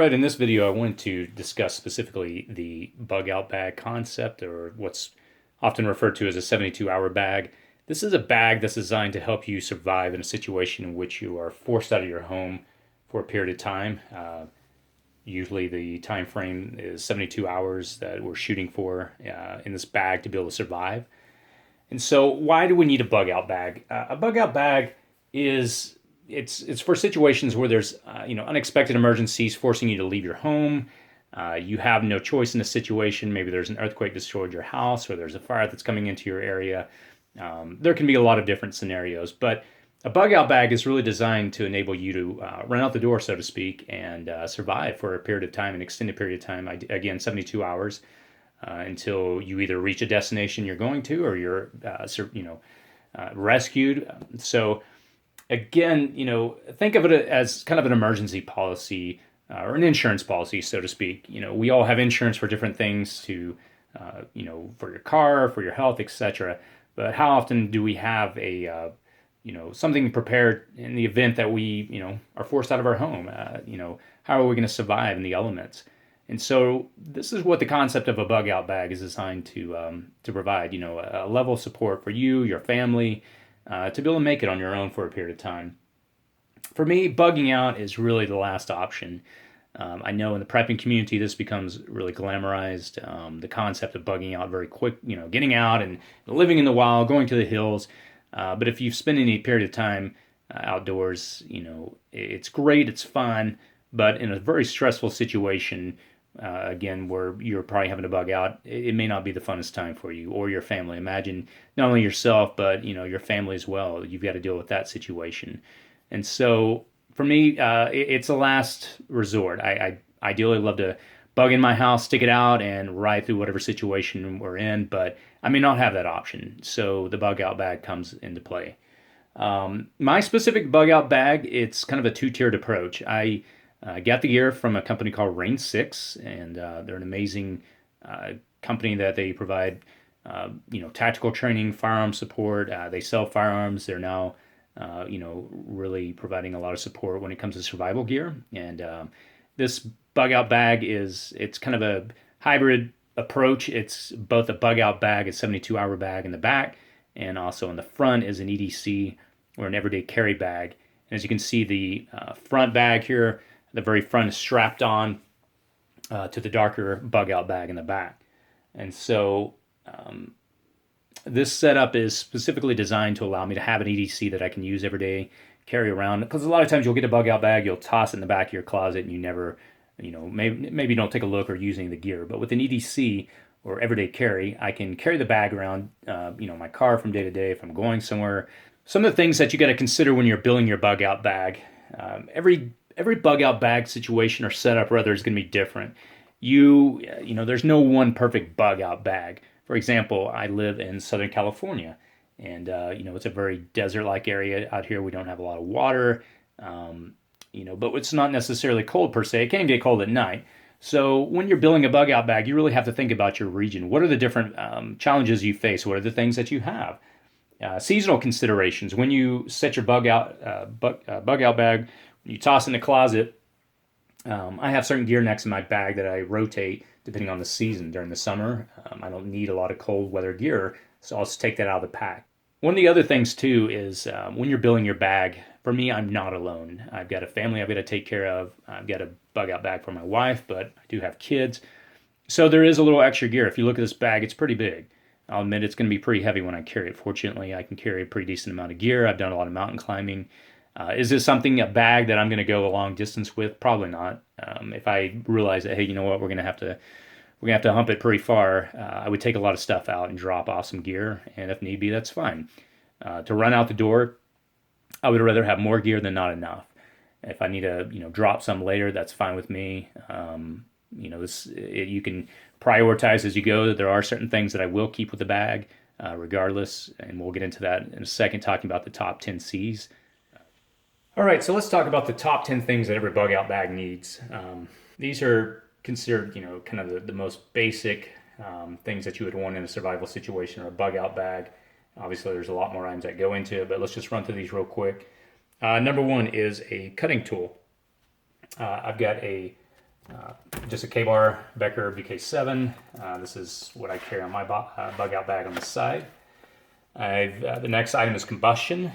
right, in this video, I wanted to discuss specifically the bug out bag concept, or what's often referred to as a 72-hour bag. This is a bag that's designed to help you survive in a situation in which you are forced out of your home for a period of time. Usually the time frame is 72 hours that we're shooting for in this bag to be able to survive. And so why do we need a bug out bag? A bug out bag is it's for situations where there's unexpected emergencies forcing you to leave your home. You have no choice in a situation. Maybe there's an earthquake destroyed your house, or there's a fire that's coming into your area. There can be a lot of different scenarios, but a bug out bag is really designed to enable you to run out the door, so to speak, and survive for a period of time, an extended period of time. Again, 72 hours until you either reach a destination you're going to, or you're rescued. So again, think of it as kind of an emergency policy or an insurance policy, so to speak. We all have insurance for different things for your car, for your health, etc. But how often do we have something prepared in the event that we, are forced out of our home? How are we going to survive in the elements? And so this is what the concept of a bug out bag is designed to provide, a level of support for you, your family, to be able to make it on your own for a period of time. For me, bugging out is really the last option. I know in the prepping community, this becomes really glamorized. The concept of bugging out very quick, getting out and living in the wild, going to the hills. But if you've spent any period of time outdoors, it's great, it's fun, but in a very stressful situation, again, where you're probably having to bug out, it may not be the funnest time for you or your family. Imagine not only yourself, but your family as well. You've got to deal with that situation. And so for me, it's a last resort. I ideally love to bug in my house, stick it out, and ride through whatever situation we're in, but I may not have that option. So the bug out bag comes into play. My specific bug out bag, it's kind of a two-tiered approach. I got the gear from a company called Rain 6, and they're an amazing company that they provide, tactical training, firearm support. They sell firearms. They're now, really providing a lot of support when it comes to survival gear. And this bug out bag it's kind of a hybrid approach. It's both a bug out bag, a 72-hour bag in the back, and also in the front is an E.D.C or an everyday carry bag. And as you can see, the front bag here, the very front is strapped on to the darker bug out bag in the back. And so this setup is specifically designed to allow me to have an E.D.C that I can use every day, carry around. Because a lot of times you'll get a bug out bag, you'll toss it in the back of your closet, and you never, maybe don't take a look or use any of the gear. But with an E.D.C or everyday carry, I can carry the bag around, my car from day to day if I'm going somewhere. Some of the things that you got to consider when you're building your bug out bag, every bug out bag situation or setup rather is going to be different. There's no one perfect bug out bag. For example, I live in Southern California, and it's a very desert-like area out here. We don't have a lot of water, but it's not necessarily cold per se. It can get cold at night. So when you're building a bug out bag, you really have to think about your region. What are the different challenges you face? What are the things that you have? Seasonal considerations. When you set your bug out bag, you toss in the closet. I have certain gear next in my bag that I rotate depending on the season. During the summer, I don't need a lot of cold weather gear, so I'll just take that out of the pack. One of the other things too is when you're building your bag, for me, I'm not alone. I've got a family I've got to take care of. I've got a bug out bag for my wife, but I do have kids. So there is a little extra gear. If you look at this bag, it's pretty big. I'll admit it's going to be pretty heavy when I carry it. Fortunately, I can carry a pretty decent amount of gear. I've done a lot of mountain climbing. Is this a bag that I'm going to go a long distance with? Probably not. If I realize that, hey, you know what, we're going to have to hump it pretty far, I would take a lot of stuff out and drop off some gear, and if need be, that's fine. To run out the door, I would rather have more gear than not enough. If I need to, drop some later, that's fine with me. You can prioritize as you go. There are certain things that I will keep with the bag, regardless, and we'll get into that in a second, talking about the top 10 C's. All right, so let's talk about the top 10 things that every bug out bag needs. These are considered, kind of the most basic things that you would want in a survival situation or a bug out bag. Obviously, there's a lot more items that go into it, but let's just run through these real quick. Number one is a cutting tool. I've got a Just a K-bar Becker VK7. This is what I carry on my bug out bag on the side. The next item is combustion.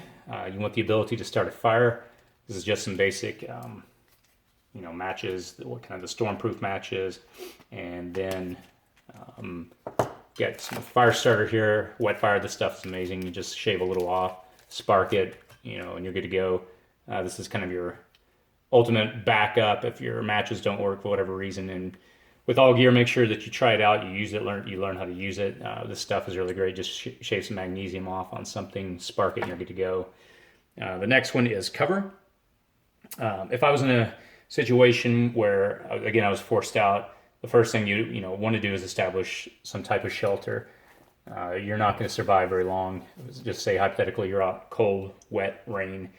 You want the ability to start a fire. This is just some basic, matches, what kind of the stormproof matches, and then get some fire starter here. Wet fire, this stuff is amazing. You just shave a little off, spark it, and you're good to go. This is kind of your ultimate backup if your matches don't work for whatever reason. And with all gear, make sure that you try it out, you use it, you learn how to use it. This stuff is really great. Just shave some magnesium off on something, spark it, and you're good to go. The next one is cover. If I was in a situation where, again, I was forced out, the first thing you want to do is establish some type of shelter. You're not going to survive very long. Just say hypothetically you're out cold, wet, rain.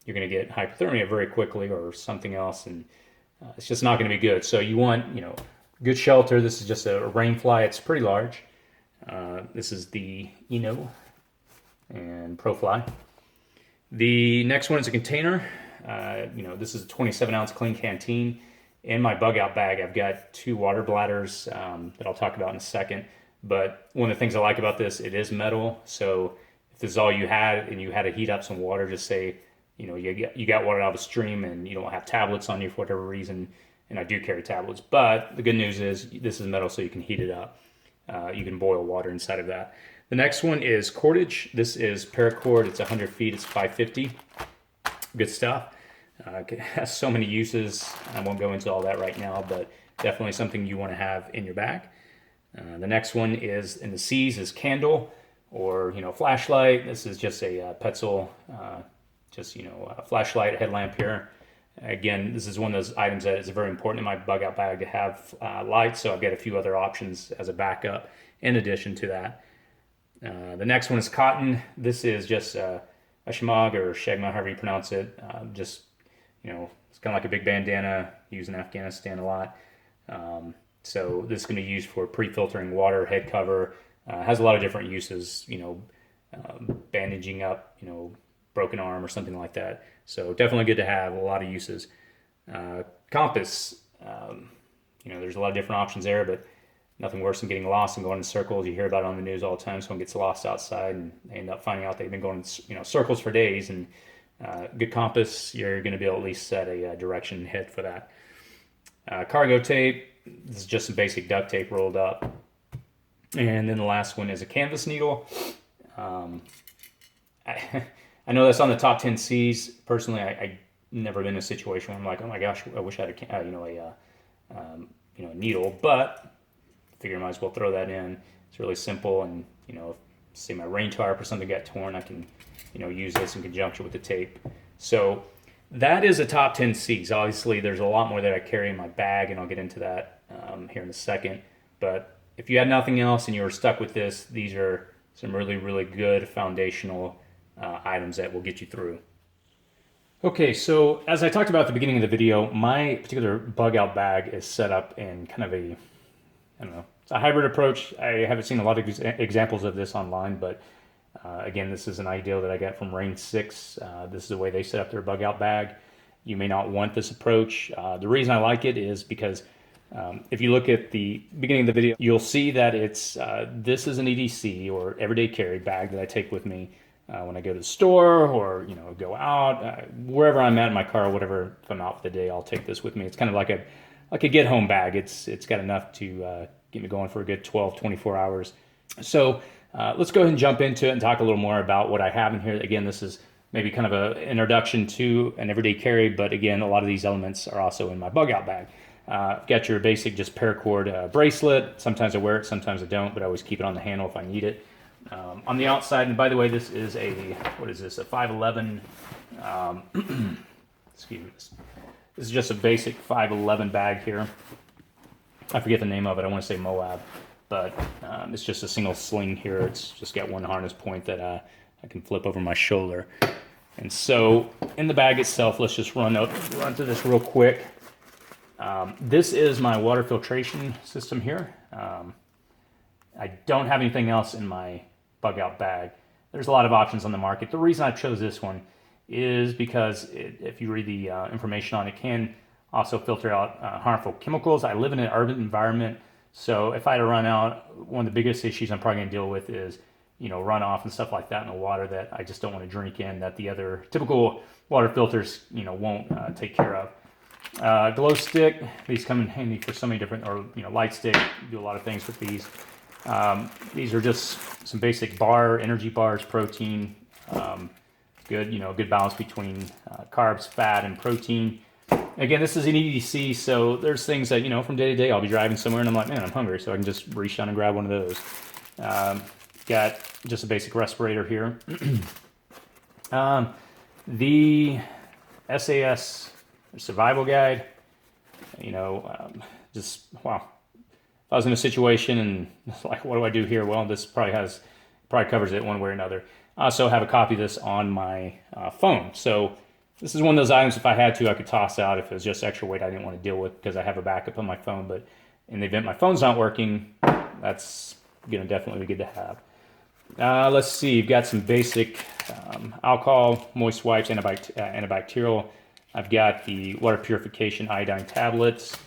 You're going to get hypothermia very quickly or something else, and it's just not going to be good. So you want, good shelter. This is just a rain fly. It's pretty large. This is the and Pro Fly. The next one is a container. This is a 27-ounce clean canteen. In my bug out bag, I've got 2 water bladders that I'll talk about in a second. But one of the things I like about this, it is metal. So if this is all you had and you had to heat up some water, just say, you got water out of a stream and you don't have tablets on you for whatever reason, and I do carry tablets. But the good news is this is metal, so you can heat it up. You can boil water inside of that. The next one is cordage. This is paracord. It's 100 feet. It's 550. Good stuff. It has so many uses. I won't go into all that right now, but definitely something you want to have in your bag. The next one is in the C's is candle or flashlight. This is just a Petzl, a flashlight, headlamp here. Again, this is one of those items that is very important in my bug out bag to have lights, so I've got a few other options as a backup in addition to that. The next one is cotton. This is just a shemagh or shegma, however you pronounce it. It's kind of like a big bandana used in Afghanistan a lot. So this is going to be used for pre-filtering water, head cover. Has a lot of different uses, bandaging up, broken arm or something like that. So definitely good to have, a lot of uses. Compass, there's a lot of different options there, but nothing worse than getting lost and going in circles. You hear about it on the news all the time. Someone gets lost outside and they end up finding out they've been going circles for days. And good compass, you're going to be able to at least set a direction and head for that. Cargo tape, this is just some basic duct tape rolled up. And then the last one is a canvas needle. I know that's on the top 10 C's. Personally, I never been in a situation where I'm like, oh my gosh, I wish I had a needle, but I figure I might as well throw that in. It's really simple, and say my rain tarp or something got torn, I can use this in conjunction with the tape. So that is a top 10 C's. Obviously, there's a lot more that I carry in my bag, and I'll get into that here in a second. But if you had nothing else and you were stuck with this, these are some really, really good foundational items that will get you through. Okay, so as I talked about at the beginning of the video, my particular bug out bag is set up in kind of a, it's a hybrid approach. I haven't seen a lot of examples of this online, but again, this is an idea that I got from Rain 6. This is the way they set up their bug out bag. You may not want this approach. The reason I like it is because if you look at the beginning of the video, you'll see that this is an E.D.C or everyday carry bag that I take with me when I go to the store or go out, wherever I'm at in my car, or whatever. If I'm out for the day, I'll take this with me. It's kind of like a get home bag. It's got enough to get me going for a good 12, 24 hours. So let's go ahead and jump into it and talk a little more about what I have in here. Again, this is maybe kind of an introduction to an everyday carry, but again, a lot of these elements are also in my bug out bag. I've got your basic just paracord bracelet. Sometimes I wear it, sometimes I don't, but I always keep it on the handle if I need it. On the outside, and by the way, this is a 511, excuse me, this is just a basic 511 bag here. I forget the name of it, I want to say Moab, but it's just a single sling here. It's just got one harness point that I can flip over my shoulder. And so in the bag itself, let's just run through this real quick. This is my water filtration system here. I don't have anything else in my bug out bag. There's a lot of options on the market. The reason I chose this one is because if you read the information on it, can Also filter out harmful chemicals. I live in an urban environment, so if I had to run out, one of the biggest issues I'm probably going to deal with is, runoff and stuff like that in the water that I just don't want to drink in, that the other typical water filters, won't take care of. Glow stick, these come in handy for so many different, or light stick, do a lot of things with these. These are just some basic energy bars, protein, good balance between carbs, fat, and protein. Again, this is an E.D.C, so there's things that, from day to day, I'll be driving somewhere and I'm like, man, I'm hungry, so I can just reach down and grab one of those. Got just a basic respirator here. The SAS survival guide, just, wow. If I was in a situation and it's like, what do I do here? Well, this probably covers it one way or another. I also have a copy of this on my phone. So this is one of those items, if I had to, I could toss out if it was just extra weight I didn't want to deal with, because I have a backup on my phone. But in the event my phone's not working, that's going to definitely be good to have. Let's see, you've got some basic alcohol, moist wipes, antibacterial. I've got the water purification iodine tablets.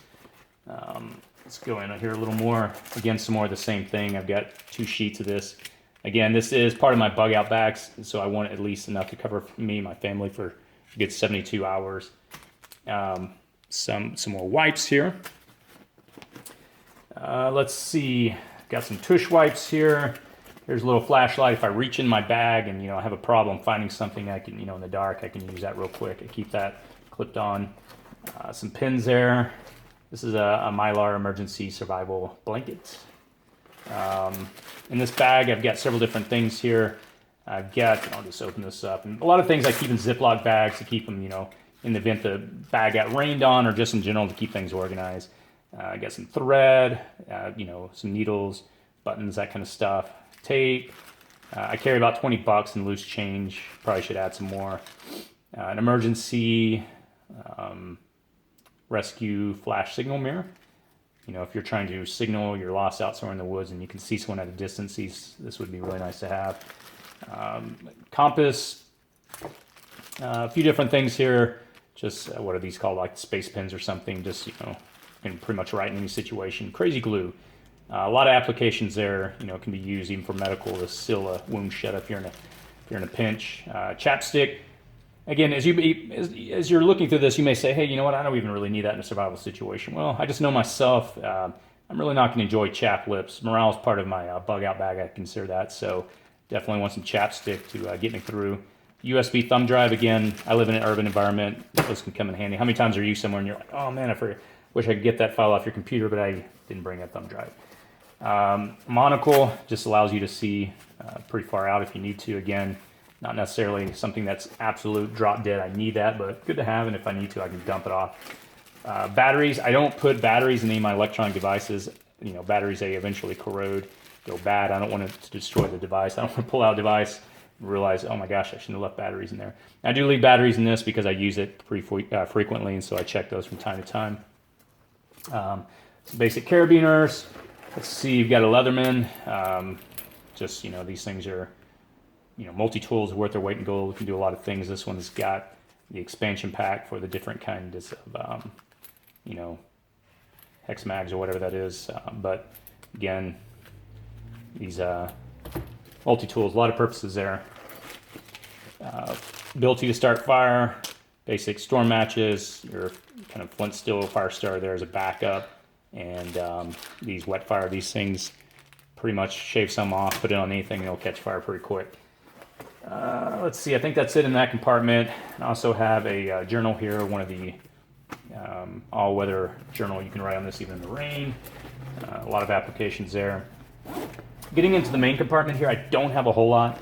Let's go in here a little more. Again, some more of the same thing. I've got 2 sheets of this. Again, this is part of my bug out bags, so I want at least enough to cover me and my family for a good 72 hours. Some more wipes here. Let's see, got some tush wipes here. Here's a little flashlight. If I reach in my bag and I have a problem finding something, I can in the dark, I can use that real quick. I keep that clipped on. Some pins there. This is a Mylar emergency survival blanket. In this bag, I've got several different things here. I'll just open this up. And a lot of things I keep in Ziploc bags to keep them, in the event the bag got rained on, or just in general to keep things organized. I got some thread, some needles, buttons, that kind of stuff. Tape. I carry about $20 in loose change. Probably should add some more. An emergency rescue flash signal mirror. If you're trying to signal you're lost out somewhere in the woods and you can see someone at a distance, this would be really nice to have. Compass, a few different things here. Just, what are these called, like space pins or something? Just, can pretty much write in any situation. Crazy glue. A lot of applications there, can be used even for medical to seal a wound shut if you're in a pinch. Chapstick. Again, as you're looking through this, you may say, hey, you know what, I don't even really need that in a survival situation. Well, I just know myself, I'm really not going to enjoy chapped lips. Morale is part of my bug out bag, I consider that, so definitely want some chapstick to get me through. USB thumb drive, again, I live in an urban environment, those can come in handy. How many times are you somewhere and you're like, oh man, wish I could get that file off your computer, but I didn't bring a thumb drive. Monocle just allows you to see pretty far out if you need to. Again, not necessarily something that's absolute drop dead. I need that, but good to have, and if I need to, I can dump it off. Batteries, I don't put batteries in any of my electronic devices. Batteries, they eventually corrode, go bad. I don't want it to destroy the device. I don't want to pull out a device and realize, oh my gosh, I shouldn't have left batteries in there. I do leave batteries in this because I use it pretty frequently, and so I check those from time to time. Some basic carabiners. Let's see, you've got a Leatherman. These things are multi-tools worth their weight in gold. Can do a lot of things. This one's got the expansion pack for the different kinds of, hex mags or whatever that is. But again, these multi-tools, a lot of purposes there. Ability to start fire, basic storm matches, your kind of flint steel fire starter there as a backup, and these wet fire, these things pretty much shave some off, put it on anything, it'll catch fire pretty quick. Let's see, I think that's it in that compartment. I also have a journal here, one of the all-weather journal. You can write on this even in the rain. A lot of applications there. Getting into the main compartment here, I don't have a whole lot.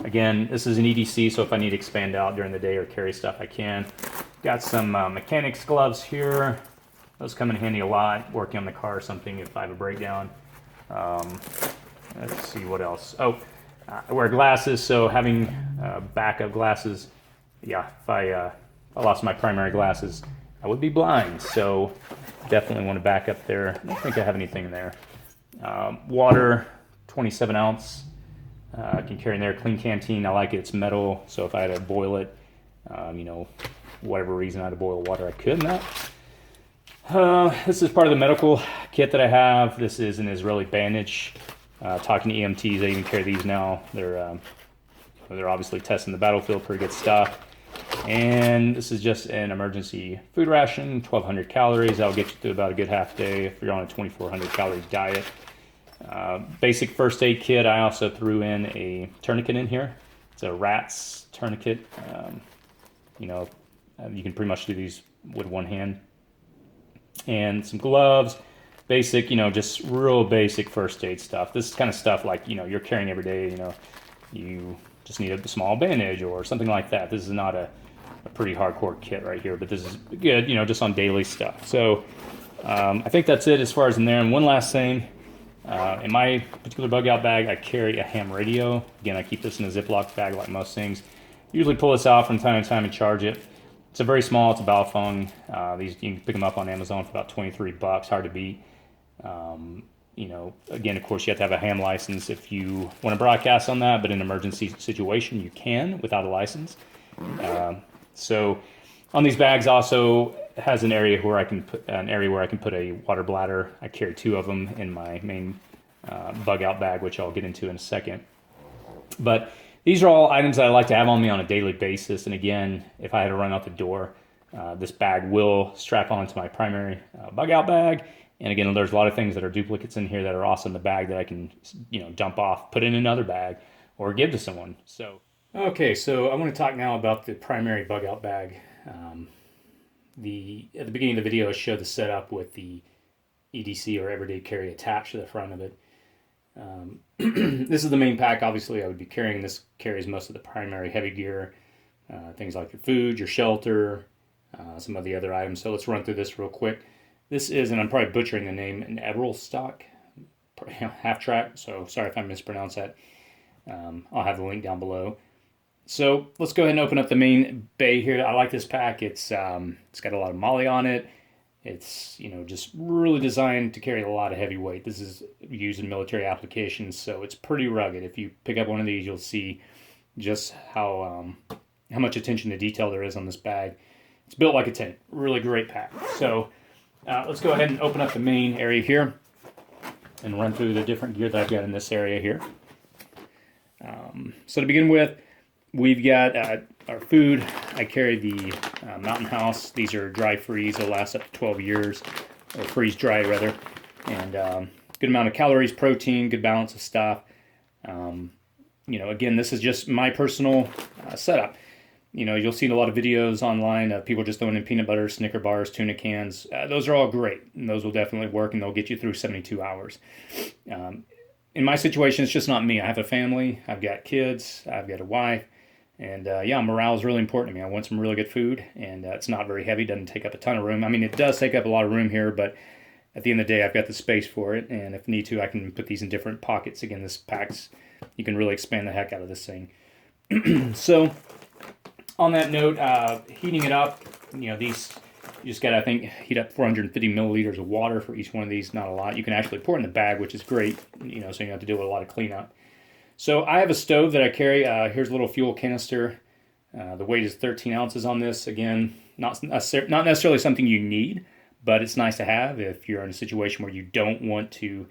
Again, this is an E.D.C, so if I need to expand out during the day or carry stuff, I can. Got some mechanics gloves here. Those come in handy a lot, working on the car or something if I have a breakdown. Let's see what else. I wear glasses, so having backup glasses, if I lost my primary glasses, I would be blind, so definitely want to back up there. I don't think I have anything in there. Water, 27 ounce, I can carry in there. Clean canteen, I like it, it's metal, so if I had to boil it, whatever reason I had to boil the water, I could not. This is part of the medical kit that I have. This is an Israeli bandage. Talking to EMTs, they even carry these now. They're obviously testing the battlefield, pretty good stuff. And this is just an emergency food ration, 1,200 calories. That'll get you through about a good half day if you're on a 2,400 calorie diet. Basic first aid kit. I also threw in a tourniquet in here. It's a rat's tourniquet. You can pretty much do these with one hand. And some gloves, basic, just real basic first aid stuff. This is kind of stuff like, you're carrying every day, you just need a small bandage or something like that. This is not a pretty hardcore kit right here, but this is good, just on daily stuff. So I think that's it as far as in there. And one last thing, in my particular bug out bag, I carry a ham radio. Again, I keep this in a Ziploc bag like most things. Usually pull this out from time to time and charge it. It's a very small, it's a Baofeng. These you can pick them up on Amazon for about $23, hard to beat. Again, of course, you have to have a ham license if you want to broadcast on that, but in an emergency situation, you can without a license. So on these bags also has an area where I can put a water bladder. I carry 2 of them in my main bug out bag, which I'll get into in a second. But these are all items that I like to have on me on a daily basis. And again, if I had to run out the door, this bag will strap onto my primary bug out bag. And again, there's a lot of things that are duplicates in here that are also in the bag that I can, dump off, put in another bag, or give to someone. So, okay, so I want to talk now about the primary bug out bag. At the beginning of the video, I showed the setup with the E.D.C. or everyday carry attached to the front of it. This is the main pack. Obviously, I would be carrying this. Carries most of the primary heavy gear, things like your food, your shelter, some of the other items. So let's run through this real quick. This is, and I'm probably butchering the name, an eberlestock, halftrack. So sorry if I mispronounce that. I'll have the link down below. So let's go ahead and open up the main bay here. I like this pack. It's got a lot of MOLLE on it. It's just really designed to carry a lot of heavy weight. This is used in military applications, so it's pretty rugged. If you pick up one of these, you'll see just how much attention to detail there is on this bag. It's built like a tank. Really great pack. So let's go ahead and open up the main area here and run through the different gear that I've got in this area here. So to begin with, we've got our food. I carry the Mountain House. These are dry freeze. They'll last up to 12 years, or freeze dry rather. And good amount of calories, protein, good balance of stuff. Again, this is just my personal setup. You'll see a lot of videos online of people just throwing in peanut butter, Snicker bars, tuna cans. Those are all great, and those will definitely work, and they'll get you through 72 hours. In my situation, it's just not me. I have a family. I've got kids. I've got a wife. And morale is really important to me. I want some really good food, and it's not very heavy. Doesn't take up a ton of room. I mean, it does take up a lot of room here, but at the end of the day, I've got the space for it. And if need to, I can put these in different pockets. Again, this packs, you can really expand the heck out of this thing. So on that note, heating it up, these, you just got to, I think, heat up 450 milliliters of water for each one of these. Not a lot. You can actually pour it in the bag, which is great, so you don't have to deal with a lot of cleanup. So I have a stove that I carry. Here's a little fuel canister. The weight is 13 ounces on this. Again, not necessarily something you need, but it's nice to have if you're in a situation where you don't want to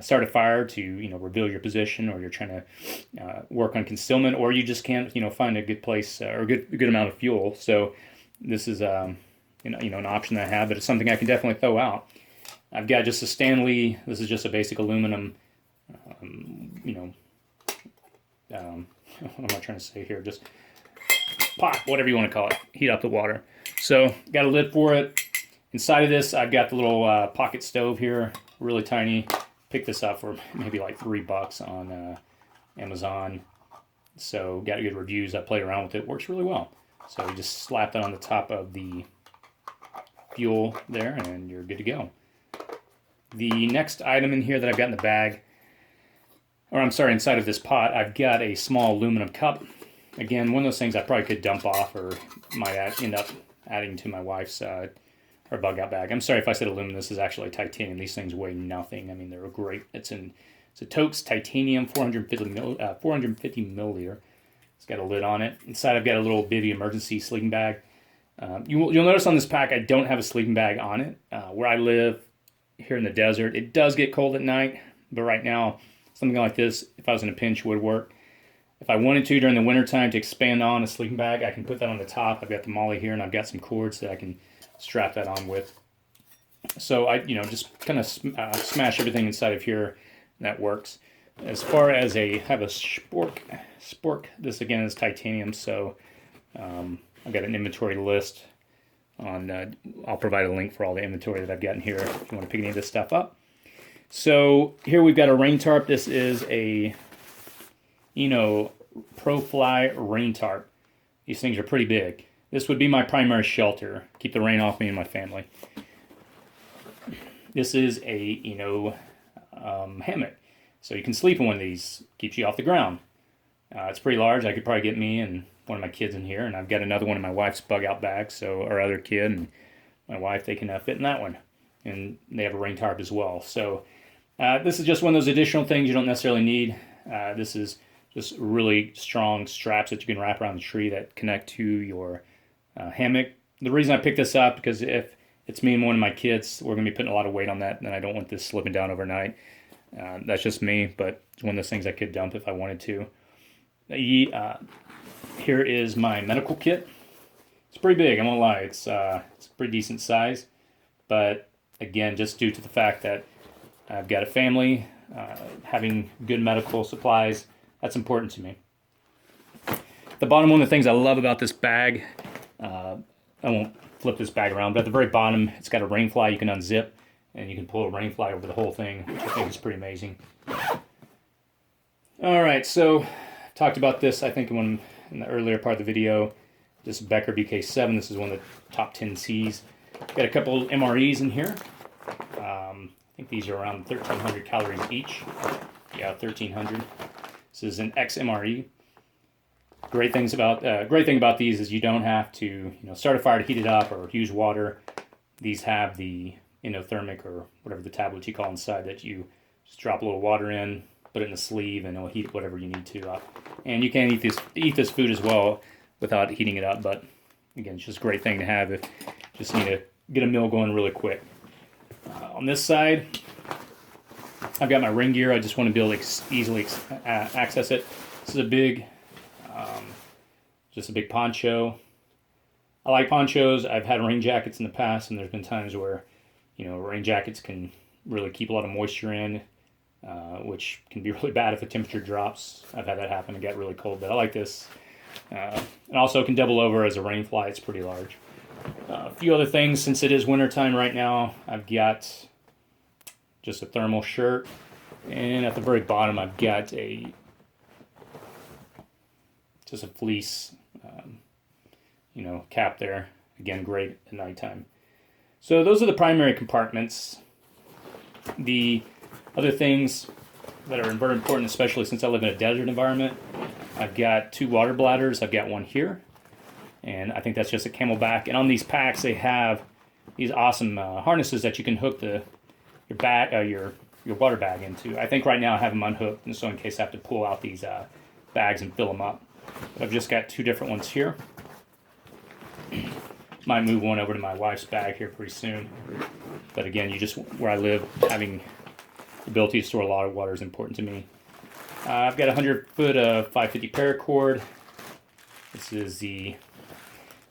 start a fire to reveal your position, or you're trying to work on concealment, or you just can't find a good place or a good amount of fuel. So this is an option that I have, but it's something I can definitely throw out. I've got just a Stanley. This is just a basic aluminum. What am I trying to say here? Just pot, whatever you want to call it. Heat up the water. So got a lid for it. Inside of this, I've got the little pocket stove here, really tiny. Picked this up for maybe like $3 on Amazon. So got good reviews. I played around with it. Works really well. So you just slap that on the top of the fuel there, and you're good to go. The next item in here that I've got in the bag, or I'm sorry, inside of this pot, I've got a small aluminum cup. Again, one of those things I probably could dump off, or might end up adding to my wife's her bug out bag. I'm sorry if I said aluminum. This is actually titanium. These things weigh nothing. I mean, they're great. It's a Totes titanium, 450 milliliter. It's got a lid on it. Inside, I've got a little bivy emergency sleeping bag. You'll notice on this pack I don't have a sleeping bag on it. Where I live here in the desert, it does get cold at night, but right now something like this, if I was in a pinch, would work. If I wanted to during the wintertime to expand on a sleeping bag, I can put that on the top. I've got the molly here, and I've got some cords that I can strap that on with. So I, just kind of smash everything inside of here. That works. As far as have a spork. This again is titanium, so I've got an inventory list on. I'll provide a link for all the inventory that I've got in here if you want to pick any of this stuff up. So here we've got a rain tarp. This is a Pro Fly rain tarp. These things are pretty big. This would be my primary shelter. Keep the rain off me and my family. This is a hammock, so you can sleep in one of these. Keeps you off the ground. It's pretty large. I could probably get me and one of my kids in here, and I've got another one in my wife's bug out bag. So our other kid and my wife, they can fit in that one, and they have a rain tarp as well. So this is just one of those additional things you don't necessarily need. This is just really strong straps that you can wrap around the tree that connect to your hammock. The reason I picked this up because if it's me and one of my kids, we're going to be putting a lot of weight on that, and I don't want this slipping down overnight. That's just me, but it's one of those things I could dump if I wanted to. Here is my medical kit. It's pretty big, I won't lie. It's a pretty decent size, but again, just due to the fact that I've got a family, having good medical supplies, that's important to me. The bottom, one of the things I love about this bag, I won't flip this bag around, but at the very bottom, it's got a rain fly you can unzip, and you can pull a rain fly over the whole thing, which I think is pretty amazing. All right, so I've talked about this, I think, in the earlier part of the video. This Becker BK7, this is one of the top 10 Cs. Got a couple MREs in here. I think these are around 1,300 calories each. Yeah, 1,300. This is an XMRE. Great thing about these is you don't have to start a fire to heat it up or use water. These have the endothermic or whatever the tablets you call inside that you just drop a little water in, put it in the sleeve, and it'll heat whatever you need to up. And you can eat this food as well without heating it up. But again, it's just a great thing to have if you just need to get a meal going really quick. On this side, I've got my ring gear. I just want to be able to easily access it. This is a big, just a big poncho. I like ponchos. I've had rain jackets in the past, and there's been times where, rain jackets can really keep a lot of moisture in, which can be really bad if the temperature drops. I've had that happen and get really cold, but I like this. And also can double over as a rain fly. It's pretty large. A few other things, since it is wintertime right now, I've got just a thermal shirt, and at the very bottom I've got just a fleece cap there. Again, great at nighttime. So those are the primary compartments. The other things that are very important, especially since I live in a desert environment, I've got 2 water bladders. I've got one here, and I think that's just a camelback. And on these packs, they have these awesome harnesses that you can hook your water bag into. I think right now I have them unhooked, and so in case I have to pull out these bags and fill them up. But I've just got 2 different ones here. Might move one over to my wife's bag here pretty soon. But again, where I live, having the ability to store a lot of water is important to me. I've got a 100-foot 550 paracord. This is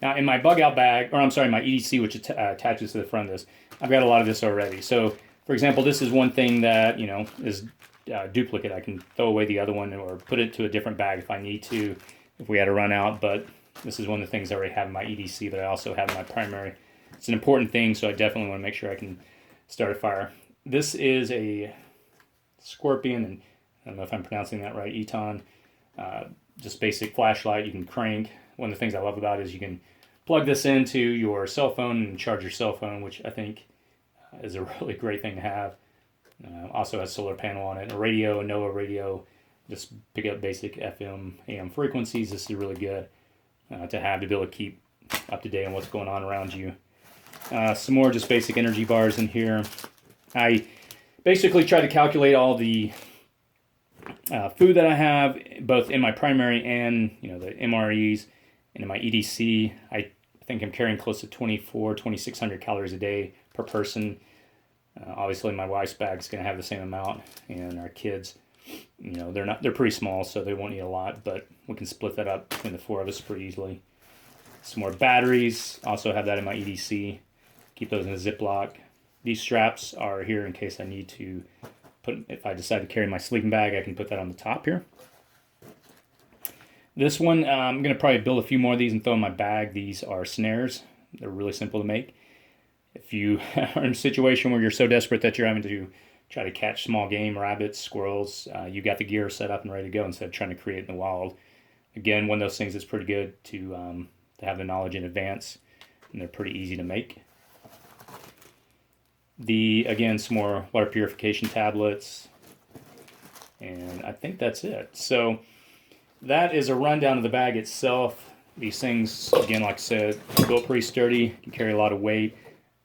now in my bug out bag, or I'm sorry, my E.D.C, which attaches to the front of this. I've got a lot of this already. So, for example, this is one thing that is duplicate. I can throw away the other one or put it to a different bag if I need to, if we had to run out. But this is one of the things I already have in my E.D.C that I also have in my primary. It's an important thing, so I definitely want to make sure I can start a fire. This is a Scorpion, and I don't know if I'm pronouncing that right, Eton. Just basic flashlight you can crank. One of the things I love about it is you can plug this into your cell phone and charge your cell phone, which I think is a really great thing to have. Also has a solar panel on it, a radio, a NOAA radio. Just pick up basic FM, AM frequencies. This is really good to have to be able to keep up to date on what's going on around you. Some more just basic energy bars in here. I basically try to calculate all the food that I have, both in my primary and the MREs, and in my E.D.C. I think I'm carrying close to 2,600 calories a day per person. Obviously my wife's bag is going to have the same amount, and our kids, they're pretty small, so they won't need a lot, but we can split that up between the 4 of us pretty easily. Some more batteries, also have that in my E.D.C. Keep those in a Ziploc. These straps are here in case I need to if I decide to carry my sleeping bag, I can put that on the top here. This one, I'm going to probably build a few more of these and throw in my bag. These are snares. They're really simple to make. If you are in a situation where you're so desperate that you're having to try to catch small game, rabbits, squirrels, you got the gear set up and ready to go instead of trying to create it in the wild. Again, one of those things that's pretty good to have the knowledge in advance, and they're pretty easy to make. Again, some more water purification tablets, and I think that's it. So that is a rundown of the bag itself. These things, again, like I said, built pretty sturdy, can carry a lot of weight.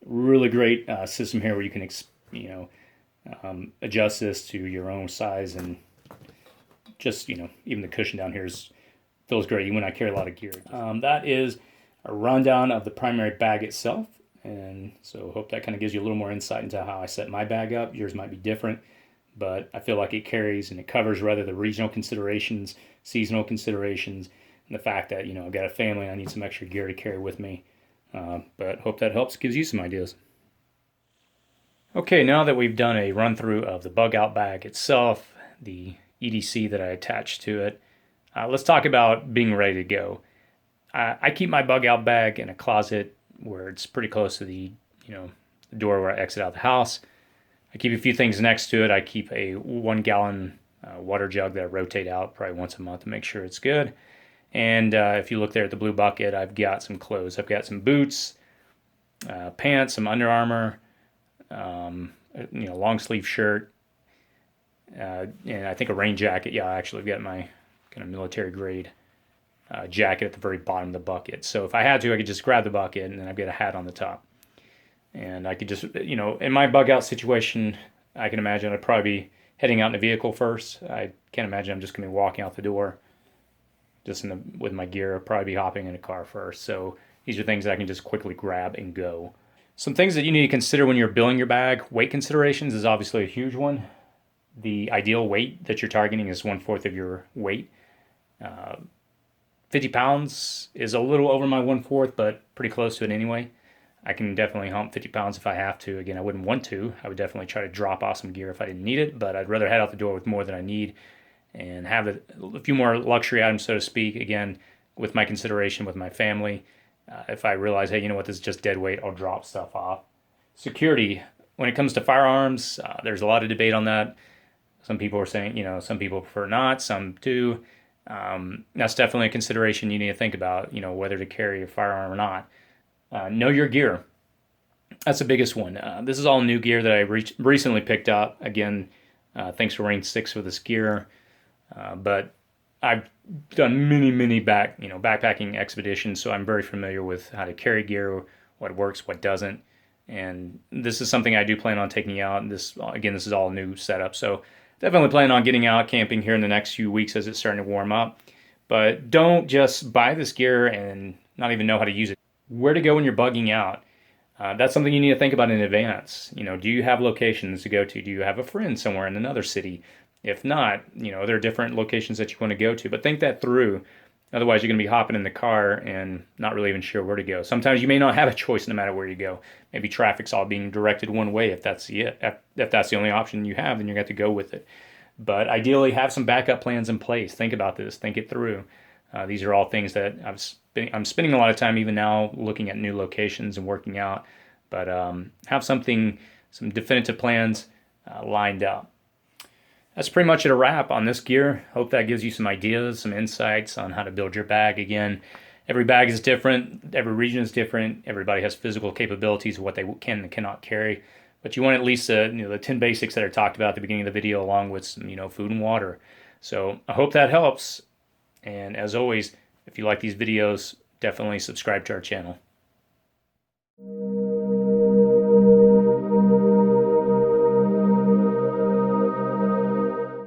Really great system here where you can adjust this to your own size, and just even the cushion down here feels great even when I carry a lot of gear. That is a rundown of the primary bag itself, and so hope that kind of gives you a little more insight into how I set my bag up. Yours might be different, but I feel like it carries and it covers rather the regional considerations, seasonal considerations, and the fact that I've got a family and I need some extra gear to carry with me. But hope that helps, gives you some ideas. Okay, now that we've done a run through of the bug out bag itself, the E.D.C that I attached to it, let's talk about being ready to go. I keep my bug out bag in a closet where it's pretty close to the door where I exit out the house. I keep a few things next to it. I keep a 1 gallon water jug that I rotate out probably once a month to make sure it's good. And if you look there at the blue bucket, I've got some clothes. I've got some boots, pants, some Under Armour, long sleeve shirt, and I think a rain jacket. Yeah, actually, I've got my kind of military grade jacket at the very bottom of the bucket. So if I had to, I could just grab the bucket, and then I've got a hat on the top. And I could just, in my bug out situation, I can imagine I'd probably be heading out in the vehicle first. I can't imagine I'm just going to be walking out the door just with my gear. I'll probably be hopping in a car first. So these are things that I can just quickly grab and go. Some things that you need to consider when you're building your bag. Weight considerations is obviously a huge one. The ideal weight that you're targeting is 1/4 of your weight. 50 pounds is a little over my 1/4, but pretty close to it anyway. I can definitely hump 50 pounds if I have to. Again, I wouldn't want to. I would definitely try to drop off some gear if I didn't need it, but I'd rather head out the door with more than I need and have a few more luxury items, so to speak, again, with my consideration with my family. If I realize, hey, this is just dead weight, I'll drop stuff off. Security. When it comes to firearms, there's a lot of debate on that. Some people are saying, some people prefer not, some do. That's definitely a consideration you need to think about, whether to carry a firearm or not. Know your gear. That's the biggest one. This is all new gear that I recently picked up. Again, thanks for Range 6 for this gear. But I've done many backpacking expeditions, so I'm very familiar with how to carry gear, what works, what doesn't. And this is something I do plan on taking out. This is all new setup. So definitely plan on getting out camping here in the next few weeks as it's starting to warm up. But don't just buy this gear and not even know how to use it. Where to go when you're bugging out? That's something you need to think about in advance. Do you have locations to go to? Do you have a friend somewhere in another city? If not, there are different locations that you want to go to, but think that through. Otherwise, you're going to be hopping in the car and not really even sure where to go. Sometimes you may not have a choice no matter where you go. Maybe traffic's all being directed one way. If that's the only option you have, then you're going to have to go with it. But ideally, have some backup plans in place. Think about this. Think it through. These are all things that I'm spending a lot of time even now looking at new locations and working out. But have some definitive plans lined up. That's pretty much a wrap on this gear. Hope that gives you some ideas, some insights on how to build your bag. Again, every bag is different. Every region is different. Everybody has physical capabilities of what they can and cannot carry. But you want at least the 10 basics that are talked about at the beginning of the video, along with some, food and water. So I hope that helps. And as always, if you like these videos, definitely subscribe to our channel.